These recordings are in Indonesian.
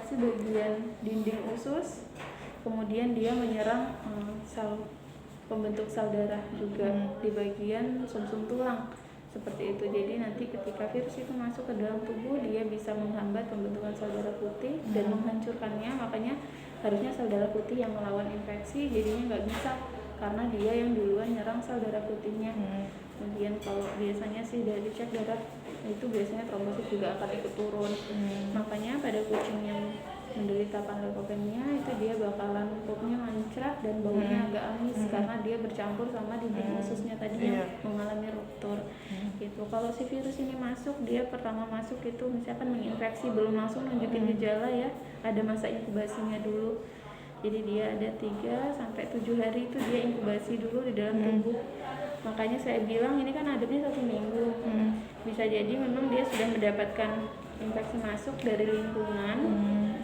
menginfeksi bagian dinding usus, kemudian dia menyerang sel pembentuk sel darah juga di bagian sumsum tulang seperti itu. Jadi nanti ketika virus itu masuk ke dalam tubuh, dia bisa menghambat pembentukan sel darah putih dan menghancurkannya. Makanya harusnya sel darah putih yang melawan infeksi, jadinya nggak bisa karena dia yang duluan nyerang sel darah putihnya. Kemudian kalau biasanya sih dari cek darah itu biasanya trombosit juga akan ikut turun. Makanya pada kucing yang menderita panleukopenia itu dia bakalan pupnya mancrat dan baunya agak amis karena dia bercampur sama dinding ususnya tadi yang mengalami ruptur gitu. Kalau si virus ini masuk, dia pertama masuk itu misalkan menginfeksi, belum langsung nunjukin gejala ya, ada masa inkubasinya dulu. Jadi dia ada 3 sampai 7 hari itu dia inkubasi dulu di dalam tubuh. Makanya saya bilang ini kan adanya 1 minggu. Bisa jadi memang dia sudah mendapatkan infeksi masuk dari lingkungan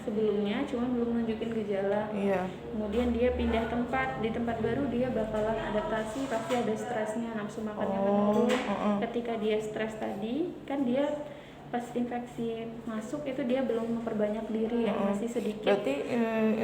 sebelumnya, cuma belum nunjukin gejala. Kemudian dia pindah tempat, di tempat baru dia bakalan adaptasi, pasti ada stresnya, nafsu makannya menurun. Ketika dia stres tadi, kan dia pas infeksi masuk itu dia belum memperbanyak diri ya, masih sedikit. Berarti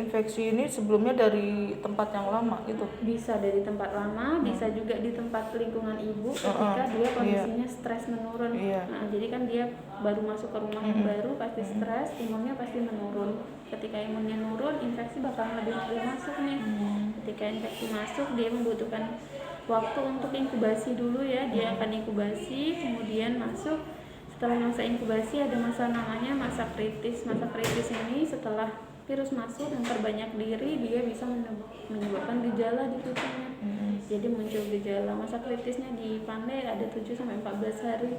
infeksi ini sebelumnya dari tempat yang lama gitu? Bisa dari tempat lama, bisa juga di tempat lingkungan ibu ketika dia kondisinya stres menurun. Nah, jadi kan dia baru masuk ke rumah yang baru, pasti stres, imunnya pasti menurun. Ketika imunnya menurun, infeksi bakal lebih mudah masuk nih. Ketika infeksi masuk, dia membutuhkan waktu untuk inkubasi dulu ya, dia akan inkubasi, kemudian masuk. Setelah masa inkubasi ada masa namanya masa kritis. Masa kritis ini setelah virus masuk dan terbanyak diri, dia bisa menyebabkan gejala di kucingnya. Jadi muncul gejala. Masa kritisnya di pandai ada 7 sampai 14 hari.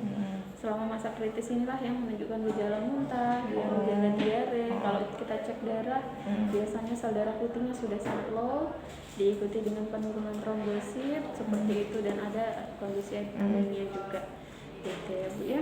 Selama masa kritis inilah yang menunjukkan gejala muntah, gejala diare. Kalau kita cek darah, biasanya sel darah putihnya sudah sangat low, diikuti dengan penurunan trombosit seperti itu, dan ada kondisi anemia juga. Gitu ya Bu ya.